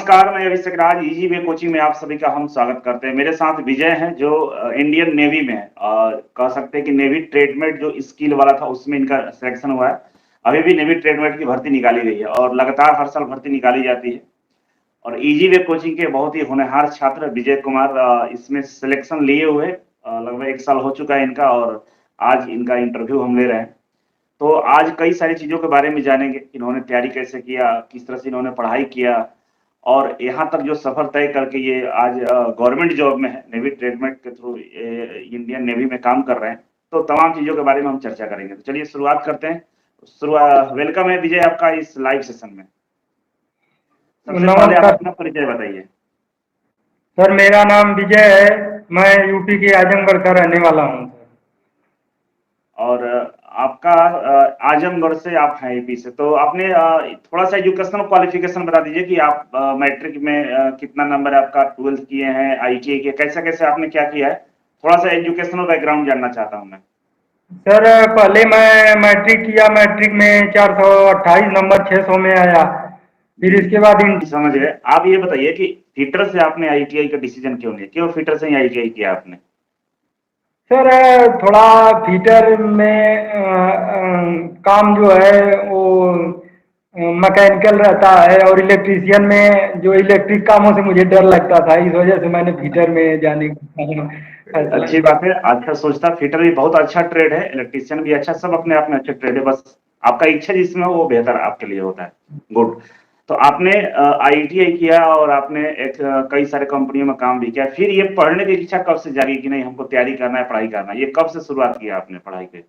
नमस्कार, मैं अभिषेक राज easy way coaching में आप सभी का हम स्वागत करते हैं। मेरे साथ विजय हैं जो इंडियन नेवी में है और कह सकते हैं कि नेवी ट्रेडमेट जो स्किल वाला था उसमें इनका सिलेक्शन हुआ है। अभी भी नेवी ट्रेडमेट की भर्ती निकाली गई है और लगातार हर साल भर्ती निकाली जाती है। और इजी वे कोचिंग के बहुत ही होनहार छात्र विजय कुमार इसमें सिलेक्शन लिए हुए लगभग 1 साल हो चुका है इनका और आज इनका इंटरव्यू हम ले रहे हैं। तो आज कई सारी चीज़ों के बारे में जानेंगे, इन्होंने तैयारी कैसे किया, किस तरह से इन्होंने पढ़ाई किया और यहाँ तक जो सफ़र तय करके ये आज गवर्नमेंट जॉब में है, नेवी ट्रेडमेट के थ्रू इंडियन नेवी में काम कर रहे हैं। तो तमाम चीज़ों के बारे में हम चर्चा करेंगे। तो चलिए शुरुआत करते हैं। वेलकम है विजय आपका इस लाइव सेशन में। सबसे पहले आप नमस्कार अपना परिचय बताइए। सर, मेरा नाम विजय है। मैं यूपी के आजमगढ़ का रहने वाला हूँ सर। और आपका आजमगढ़ से आप हैं यूपी से। तो आपने थोड़ा सा एजुकेशनल क्वालिफिकेशन बता दीजिए कि आप मैट्रिक में कितना नंबर आपका, 12th किए हैं, आईटीआई किए, कैसे कैसे आपने क्या किया है, थोड़ा सा एजुकेशनल बैकग्राउंड जानना चाहता हूँ मैं। सर, पहले मैं मैट्रिक किया। मैट्रिक में 428 नंबर 600 में आया। फिर इसके बाद जी समझ गए। आप ये बताइए कि फिटर से आपने आईटीआई का डिसीजन क्यों लिया, क्यों फिटर से ही आईटीआई किया आपने? सर, थोड़ा फीटर में काम जो है वो मैकेनिकल रहता है और इलेक्ट्रीशियन में जो इलेक्ट्रिक कामों से मुझे डर लगता था। इस वजह से मैंने फीटर में जाने का फैसला अच्छी किया। बात है, अच्छा सोचता। फिटर भी बहुत अच्छा ट्रेड है, इलेक्ट्रीशियन भी अच्छा, सब अपने आप में अच्छे ट्रेड है। बस आपका इच्छा जिसमें हो वो बेहतर आपके लिए होता है। गुड। तो आपने आईटीआई किया और आपने एक कई सारे कंपनियों में काम भी किया। फिर ये पढ़ने की इच्छा कब से जागी कि नहीं हमको तैयारी करना है, पढ़ाई करना है? ये कब से शुरुआत किया आपने पढ़ाई की?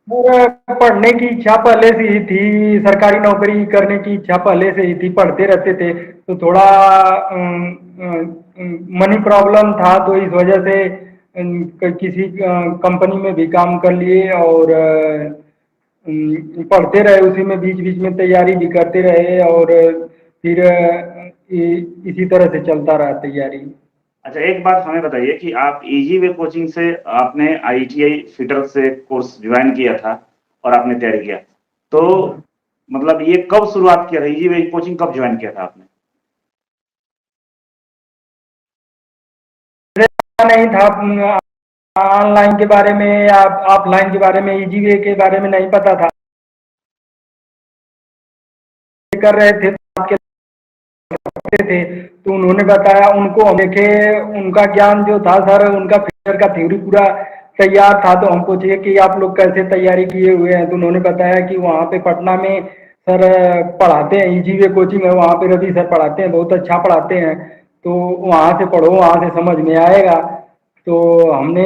और पढ़ने की इच्छा पहले से ही थी। सरकारी नौकरी करने की इच्छा पहले से ही थी। पढ़ते रहते थे तो थोड़ा मनी प्रॉब्लम था तो इस वजह से किसी कंपनी में भी काम कर लिए और पढ़ते रहे। उसी में बीच बीच में तैयारी भी करते रहे और फिर इसी तरह से चलता रहा तैयारी। अच्छा, एक बात हमें बताइए कि आप इजी वे कोचिंग से आपने आईटीआई फिटर से कोर्स ज्वाइन किया था और आपने तैयारी किया, तो मतलब ये कब शुरुआत किया था, इजी वे कोचिंग कब ज्वाइन किया था आपने? नहीं था ऑनलाइन के बारे में या ऑफलाइन के बारे में, इजी वे के बारे में नहीं पता था। कर रहे थे थे तो उन्होंने बताया। उनको हम देखे, उनका ज्ञान जो था सर, उनका फ्यूचर का थ्योरी पूरा तैयार था। तो हम पूछे कि आप लोग कैसे तैयारी किए हुए हैं, तो उन्होंने बताया कि वहाँ पे पटना में सर पढ़ाते हैं, इजी वे कोचिंग है, वहाँ पे रवि सर पढ़ाते हैं, बहुत अच्छा पढ़ाते हैं, तो वहाँ से पढ़ो, वहाँ से समझ में आएगा। तो हमने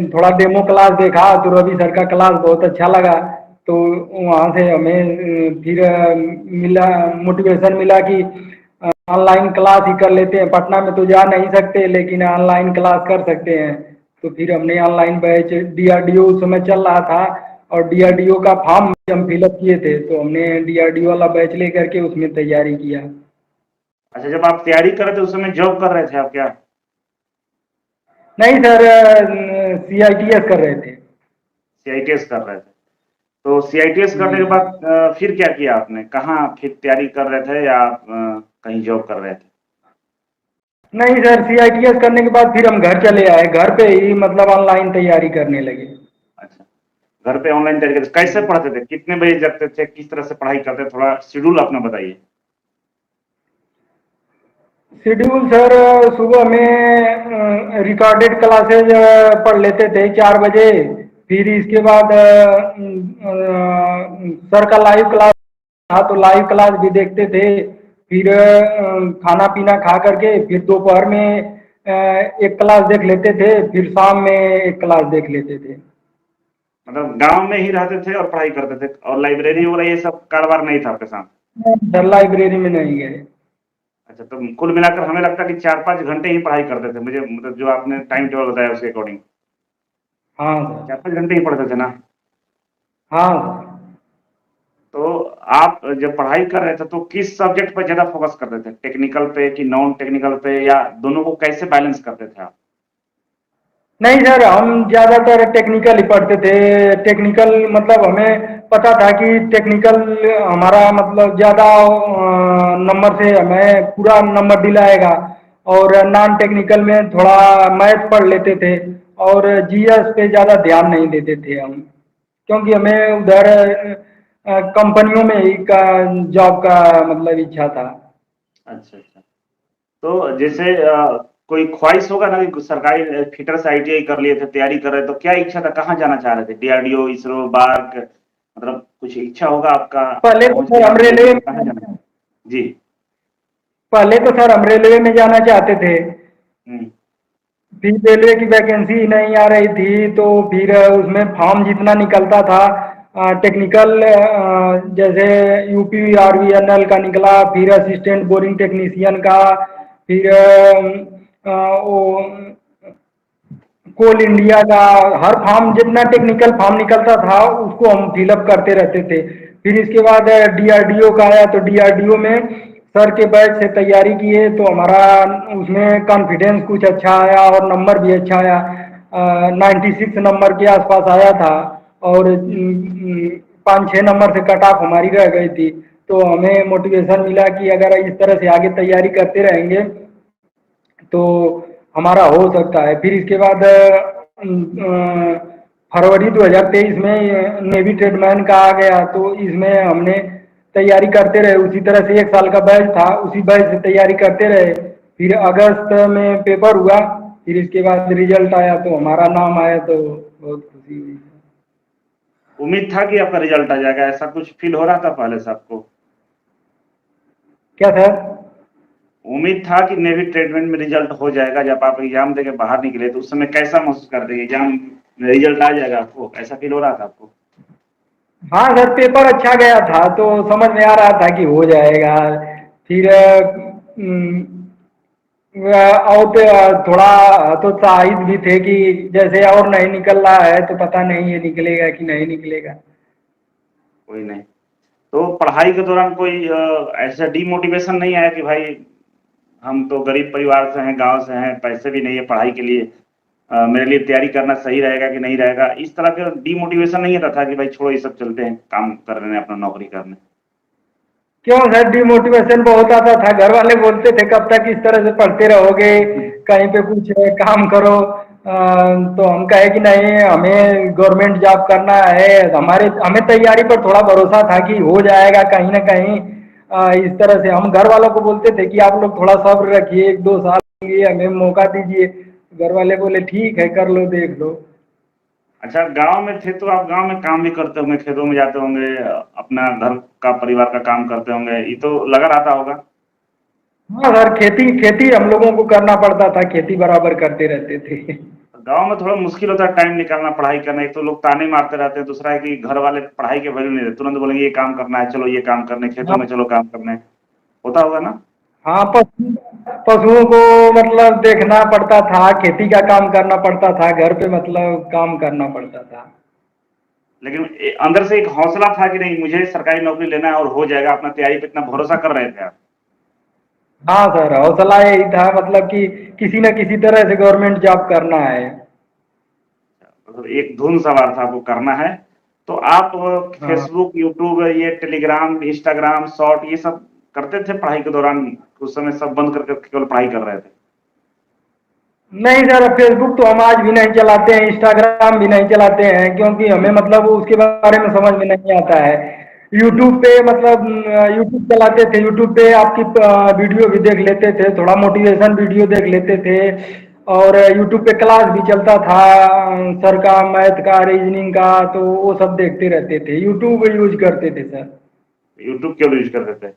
थोड़ा डेमो क्लास देखा तो रवि सर का क्लास बहुत अच्छा लगा। तो वहाँ से हमें फिर मिला, मोटिवेशन मिला कि ऑनलाइन क्लास ही कर लेते हैं। पटना में तो जा नहीं सकते लेकिन ऑनलाइन क्लास कर सकते हैं। तो फिर हमने ऑनलाइन बैच, डीआरडीओ उस समय चल रहा था और डीआरडीओ का फॉर्म हम फिलअप किए थे, तो हमने डीआरडीओ वाला बैच लेकर के उसमें तैयारी किया। अच्छा, जब आप तैयारी कर रहे थे उस समय जॉब कर रहे थे आप क्या? नहीं सर, सीआईटीएस कर रहे थे। सीआईटीएस कर रहे थे। तो सीआईटीएस करने के जी। बाद फिर क्या किया आपने, कहाँ फिर तैयारी कर रहे थे या आप कहीं जॉब कर रहे थे? नहीं सर, सीआईटीएस करने के बाद फिर हम घर चले आए। घर पे ही मतलब ऑनलाइन तैयारी करने लगे। अच्छा, घर पे ऑनलाइन तैयारी करते, कैसे पढ़ते थे, कितने बजे जगते थे, किस तरह से पढ़ाई करते थे, थोड़ा शेड्यूल अपना बताइए। शेड्यूल सर, सुबह में रिकॉर्डेड क्लासेज पढ़ लेते थे 4 बजे। फिर इसके बाद सर का लाइव क्लास था तो लाइव क्लास भी देखते थे। फिर खाना पीना खा करके फिर दोपहर में एक क्लास देख लेते थे, फिर शाम में एक क्लास देख लेते थे। मतलब गांव में ही रहते थे और पढ़ाई करते थे और लाइब्रेरी वगैरह ये सब कारोबार नहीं था आपके साथ? सर लाइब्रेरी में नहीं गए। अच्छा, तो कुल मिलाकर हमें लगता है कि 4-5 घंटे ही पढ़ाई करते थे, मुझे मतलब जो आपने टाइम टेबल बताया उसके अकॉर्डिंग हाँ सर। 4-5 घंटे ही पढ़ते थे ना? हाँ सर। तो आप जब पढ़ाई कर रहे थे तो किस सब्जेक्ट पर ज्यादा फोकस करते थे, टेक्निकल पे कि नॉन टेक्निकल पे, या दोनों को कैसे बैलेंस करते थे आप? नहीं सर, हम ज़्यादातर टेक्निकल ही पढ़ते थे। टेक्निकल मतलब हमें पता था कि टेक्निकल हमारा मतलब ज़्यादा नंबर से हमें पूरा नंबर दिलाएगा, और नॉन टेक्निकल में थोड़ा मैथ पढ़ लेते थे, और जीएस पे ज़्यादा ध्यान नहीं देते थे हम, क्योंकि हमें उधर कंपनियों में ही का जॉब का मतलब इच्छा था। अच्छा अच्छा। तो जैसे कोई ख्वाहिश होगा ना कि सरकारी फिटर से आईटीआई कर लिए थे, तैयारी कर रहे, तो क्या इच्छा था, कहाँ जाना चाह रहे थे? डीआरडीओ, इसरो, बार्क, मतलब कुछ इच्छा होगा आपका, पहले तो पहुंच सर गया हम आप रेलवे नेवी में, में कहाँ जाना? जी। पहले तो सर हम रेलवे में जाना चाहते थे। हम्म। फिर रेलवे की वैकेंसी नहीं आ रही थी, तो फिर उसमें फॉर्म जितना निकलता था टेक्निकल, जैसे यूपी आरवीएनएल का निकला, फिर असिस्टेंट बोरिंग टेक्नीशियन का, फिर वो कोल इंडिया का, हर फॉर्म जितना टेक्निकल फॉर्म निकलता था उसको हम फिलअप करते रहते थे। फिर इसके बाद डीआरडीओ का आया, तो डीआरडीओ में सर के बैच से तैयारी किए, तो हमारा उसमें कॉन्फिडेंस कुछ अच्छा आया और नंबर भी अच्छा आया। 96 नंबर के आसपास आया था, और 5-6 नंबर से कट ऑफ हमारी रह गई थी। तो हमें मोटिवेशन मिला कि अगर इस तरह से आगे तैयारी करते रहेंगे तो हमारा हो सकता है। फिर इसके बाद फरवरी 2023 में नेवी ट्रेडमैन का आ गया, तो इसमें हमने तैयारी करते रहे। उसी तरह से 1 साल का बैच था, उसी बैच से तैयारी करते रहे। फिर अगस्त में पेपर हुआ, फिर इसके बाद रिजल्ट आया तो हमारा नाम आया, तो बहुत खुशी हुई। उम्मीद था कि आपका रिजल्ट आ जाएगा, ऐसा कुछ फील हो रहा था पहले से आपको? क्या सर? उम्मीद था कि नेवी ट्रेडमेंट में रिजल्ट हो जाएगा, जब आप एग्जाम देके बाहर निकले तो उस समय कैसा महसूस करते हैं? एग्जाम में रिजल्ट आ जाएगा आपको, ऐसा फील हो रहा था आपको? हाँ सर, पेपर अच्छा गया था तो समझ में आ रहा था कि हो जाएगा। फिर और तो थोड़ा हतोत्साहित भी थे कि जैसे और नहीं निकल रहा है तो पता नहीं ये निकलेगा कि नहीं निकलेगा। कोई नहीं। तो पढ़ाई के दौरान कोई ऐसा डीमोटिवेशन नहीं आया कि भाई हम तो गरीब परिवार से हैं, गांव से हैं, पैसे भी नहीं है पढ़ाई के लिए, मेरे लिए तैयारी करना सही रहेगा कि नहीं रहेगा, इस तरह का डीमोटिवेशन नहीं रहता था कि भाई छोड़ो ये सब, चलते हैं काम करने, अपना नौकरी करने? क्यों सर, डिमोटिवेशन बहुत आता था। घर वाले बोलते थे कब तक इस तरह से पढ़ते रहोगे, कहीं पे कुछ काम करो। तो हम कहे कि नहीं, हमें गवर्नमेंट जॉब करना है। हमारे हमें तैयारी पर थोड़ा भरोसा था कि हो जाएगा कहीं ना कहीं। इस तरह से हम घर वालों को बोलते थे कि आप लोग थोड़ा सब्र रखिए, 1-2 साल के लिए हमें मौका दीजिए। घर वाले बोले ठीक है, कर लो, देख लो। अच्छा, गांव में थे तो आप गांव में काम भी करते होंगे, खेतों में जाते होंगे, अपना घर का परिवार का काम करते होंगे, ये तो लगा रहता होगा। हाँ सर, खेती खेती हम लोगों को करना पड़ता था, खेती बराबर करते रहते थे। गांव में थोड़ा मुश्किल होता है टाइम निकालना पढ़ाई करना, एक तो लोग ताने मारते रहते हैं, दूसरा है कि घर वाले पढ़ाई के वैल्यू नहीं देते, तुरंत बोलेंगे ये काम करना है, चलो ये काम करने, खेतों में चलो काम करने, होता होगा ना? हाँ, पशुओं को मतलब देखना पड़ता था, खेती का काम करना पड़ता था, घर पे मतलब काम करना पड़ता था। लेकिन अंदर से एक हौसला था कि नहीं मुझे सरकारी नौकरी लेना है और हो जाएगा, अपना तैयारी पे इतना भरोसा कर रहे थे आप? हाँ सर, हौसला यही था मतलब कि किसी न किसी तरह से गवर्नमेंट जॉब करना है। मतलब एक धुन सवार था, आपको करना है। तो आप हाँ। फेसबुक, यूट्यूब, ये टेलीग्राम, इंस्टाग्राम शॉर्ट, ये सब करते थे पढ़ाई के दौरान? उस समय सब बंद करके केवल पढ़ाई कर रहे थे? नहीं सर, फेसबुक तो हम आज भी नहीं चलाते हैं, इंस्टाग्राम भी नहीं चलाते हैं, क्योंकि हमें मतलब उसके बारे में समझ में नहीं आता है। यूट्यूब पे मतलब यूट्यूब चलाते थे, यूट्यूब पे आपकी वीडियो भी देख लेते थे, थोड़ा मोटिवेशन वीडियो देख लेते थे। और यूट्यूब पे क्लास भी चलता था, सर का मैथ का, रीजनिंग का, तो वो सब देखते रहते थे, यूट्यूब यूज करते थे सर। यूट्यूब केवल यूज करते थे?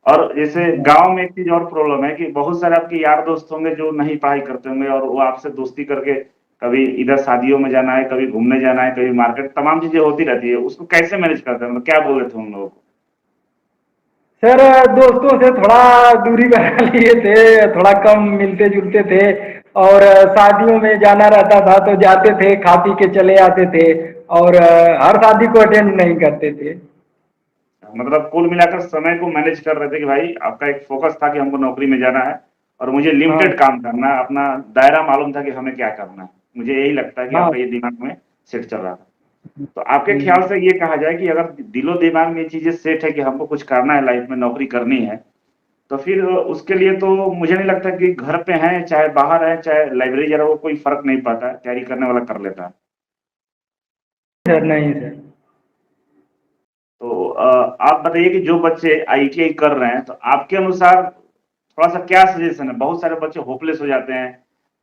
और जैसे गांव में एक चीज और प्रॉब्लम है कि बहुत सारे आपके यार दोस्त होंगे जो नहीं पढ़ाई करते होंगे, और वो आपसे दोस्ती करके कभी इधर शादियों में जाना है, कभी घूमने जाना है, कभी मार्केट, तमाम चीजें होती रहती है, उसको कैसे मैनेज करते हैं, मतलब क्या बोल रहे थे उन लोगों को? सर, दोस्तों से थोड़ा दूरी बना लिए थे, थोड़ा कम मिलते जुलते थे। और शादियों में जाना रहता था तो जाते थे, खा पी के चले आते थे। और हर शादी को अटेंड नहीं करते थे। मतलब कुल मिलाकर समय को मैनेज कर रहे थे कि भाई आपका एक फोकस था कि हमको नौकरी में जाना है और मुझे हाँ। लिमिटेड काम करना है, अपना दायरा मालूम था कि हमें क्या करना है। मुझे यही लगता है कि हाँ। आपका ये दिमाग में सेट चल रहा था। तो आपके ख्याल से ये कहा जाए कि अगर दिलो दिमाग में ये चीजें सेट है कि हमको कुछ करना है लाइफ में, नौकरी करनी है, तो फिर उसके लिए तो मुझे नहीं लगता कि घर पे हैं चाहे बाहर है चाहे लाइब्रेरी जा रहा हो, कोई फर्क नहीं पड़ता, तैयारी करने वाला कर लेता है। सर नहीं सर। तो आप बताइए कि जो बच्चे आईटीआई कर रहे हैं, तो आपके अनुसार थोड़ा सा क्या सजेशन है? बहुत सारे बच्चे होपलेस हो जाते हैं,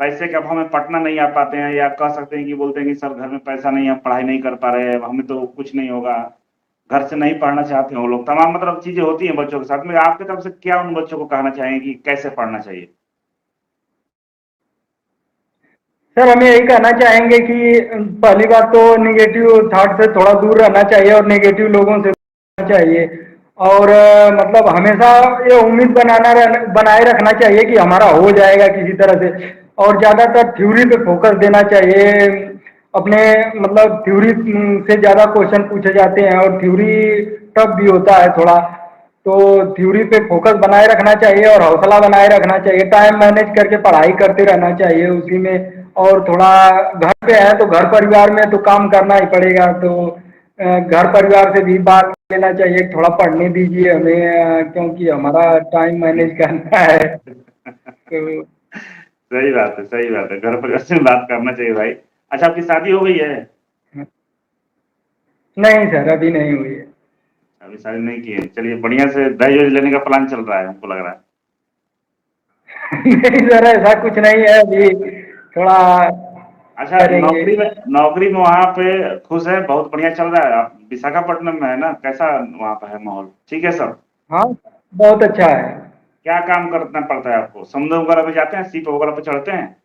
पैसे के अभाव में पढ़ना नहीं आ पाते हैं, या कह सकते हैं कि बोलते हैं कि सर घर में पैसा नहीं है, पढ़ाई नहीं कर पा रहे हैं, हमें तो कुछ नहीं होगा, घर से नहीं पढ़ना चाहते हैं वो लोग, तमाम मतलब चीजें होती हैं बच्चों के साथ में। आपकी तरफ से क्या उन बच्चों को कहना चाहेंगे कि कैसे पढ़ना चाहिए? सर हमें यही कहना चाहेंगे कि पहली बात तो निगेटिव थॉट से थोड़ा दूर रहना चाहिए और नेगेटिव लोगों से रहना चाहिए। और मतलब हमेशा ये उम्मीद बनाए रखना चाहिए कि हमारा हो जाएगा किसी तरह से। और ज़्यादातर थ्योरी पे फोकस देना चाहिए। अपने मतलब थ्योरी से ज़्यादा क्वेश्चन पूछे जाते हैं और थ्योरी टफ भी होता है थोड़ा। तो थ्योरी पे फोकस बनाए रखना चाहिए और हौसला बनाए रखना चाहिए, टाइम मैनेज करके पढ़ाई करते रहना चाहिए उसी में। और थोड़ा घर पे है तो घर परिवार में तो काम करना ही पड़ेगा, तो घर परिवार से भी बात लेना चाहिए, थोड़ा पढ़ने दीजिए हमें, क्योंकि हमारा टाइम मैनेज करना है। तो सही बात है, सही बात है, घर परिवार से बात करना चाहिए भाई। अच्छा, आपकी शादी हो गई है? नहीं सर अभी नहीं हुई है। अभी शादी नहीं की है, चलिए बढ़िया से दहेज वहेज लेने का प्लान चल रहा है, हमको लग रहा है। नहीं सर ऐसा कुछ नहीं है अभी, थोड़ा अच्छा, करेंगे। नौकरी में वहाँ पे खुश है? बहुत बढ़िया चल रहा है? आप विशाखापट्टनम में है ना? कैसा वहाँ पे है माहौल? ठीक है सब? हाँ बहुत अच्छा है। क्या काम करना पड़ता है आपको? समुद्र वगैरह में जाते हैं, शिप वगैरह पे चढ़ते हैं?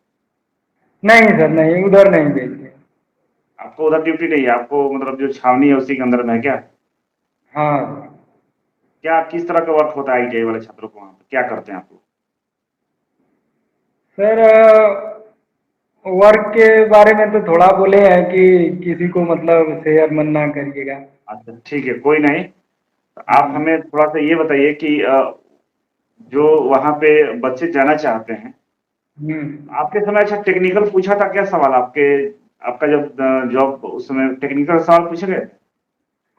नहीं सर नहीं उधर नहीं भेजते। आपको उधर ड्यूटी नहीं है? आपको मतलब जो छावनी है उसी के अंदर में है क्या? हाँ क्या किस तरह का वर्क होता है आईटीआई वाले छात्रों को, वहाँ पे क्या करते हैं आप लोग? सर वर्क के बारे में तो थोड़ा बोले हैं कि किसी को मतलब शेयर मन ना करिएगा। अच्छा ठीक है, कोई नहीं। तो आप हम्म। हमें थोड़ा सा ये बताइए कि जो वहाँ पे बच्चे जाना चाहते हैं, हम्म। आपके समय अच्छा टेक्निकल पूछा था क्या सवाल? आपका जब जॉब उस समय टेक्निकल सवाल पूछे गए?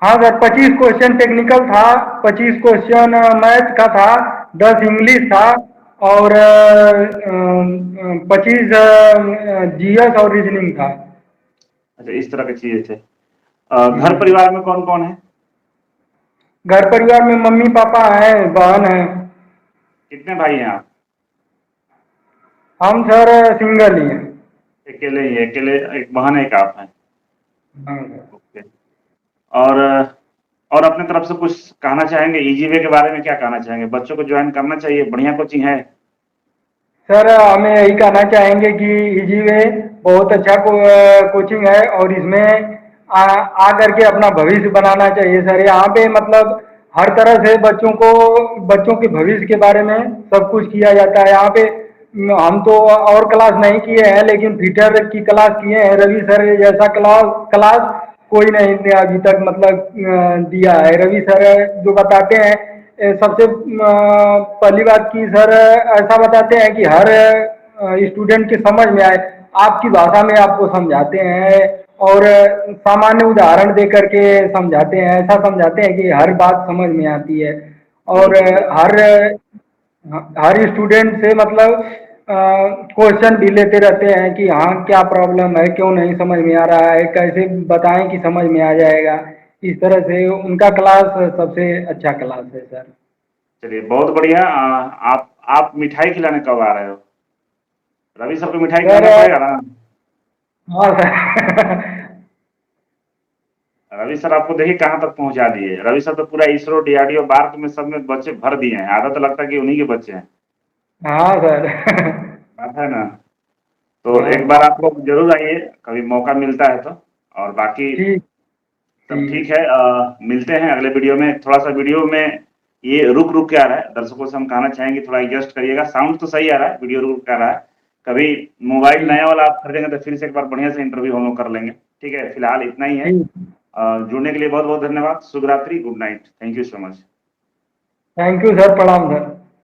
हाँ सर 25 क्वेश्चन टेक्निकल था, 25 क्वेश्चन मैथ का था, 10 इंग्लिश था और 25 जीएस और रीजनिंग था। अच्छा, इस तरह की चीजें थे। घर हम्म। परिवार में कौन कौन है? घर परिवार में मम्मी पापा हैं, बहन है। कितने भाई हैं आप? हम सर सिंगल ही हैं। अकेले ही? अकेले? एक बहन है, एक आप हैं? हाँ सर। ओके। और अपने तरफ से कुछ कहना चाहेंगे इजी वे के बारे में? क्या कहना चाहेंगे? बच्चों को ज्वाइन करना चाहिए, बढ़िया कोचिंग है। सर हमें यही कहना चाहेंगे कि इजी वे बहुत अच्छा कोचिंग है और इसमें आ करके अपना भविष्य बनाना चाहिए सर। यहाँ पे मतलब हर तरह से बच्चों के भविष्य के बारे में सब कुछ किया जाता है यहाँ पे। हम तो और क्लास नहीं किए हैं लेकिन फिटर की क्लास किए हैं। रवि सर जैसा क्लास क्लास कोई नहीं ने अभी तक मतलब दिया है। रवि सर जो बताते हैं सबसे पहली बात की सर ऐसा बताते हैं कि हर स्टूडेंट के समझ में आए, आपकी भाषा में आपको समझाते हैं और सामान्य उदाहरण दे करके समझाते हैं। ऐसा समझाते हैं कि हर बात समझ में आती है और बिल्कुल बिल्कुल। हर स्टूडेंट से मतलब क्वेश्चन भी लेते रहते हैं कि हाँ क्या प्रॉब्लम है, क्यों नहीं समझ में आ रहा है, कैसे बताएं कि समझ में आ जाएगा। इस तरह से उनका क्लास सबसे अच्छा क्लास है सर। चलिए बहुत बढ़िया। आप मिठाई खिलाने कब आ रहे हो? रवि सर को मिठाई सर खिलाना पड़ेगा ना? हाँ सर। रवि सर आपको देखिए कहाँ तक पहुंचा दिए। रवि सर तो पूरा इसरो डीआरडीओ बार्क में सब में बच्चे भर दिए हैं, आधा तो लगता है कि उन्हीं के बच्चे हैं। हाँ सर। बात है ना? तो हाँ एक बार आप लोग जरूर आइए, कभी मौका मिलता है तो। और बाकी ठीक सब ठीक। ठीक है। मिलते हैं अगले वीडियो में। थोड़ा सा वीडियो में ये रुक रुक के आ रहा है, दर्शकों से हम कहना चाहेंगे थोड़ा एडजस्ट करिएगा। साउंड तो सही आ रहा है, वीडियो रुक रुक के आ रहा है। कभी मोबाइल ठीक नया वाला आप खरीदेंगे तो फिर से एक बार बढ़िया से इंटरव्यू हम लोग कर लेंगे। ठीक है, फिलहाल इतना ही है। ठीक। जुड़ने के लिए बहुत बहुत धन्यवाद। शुभ रात्रि, good night, thank you so much. Thank you sir, प्रणाम सर।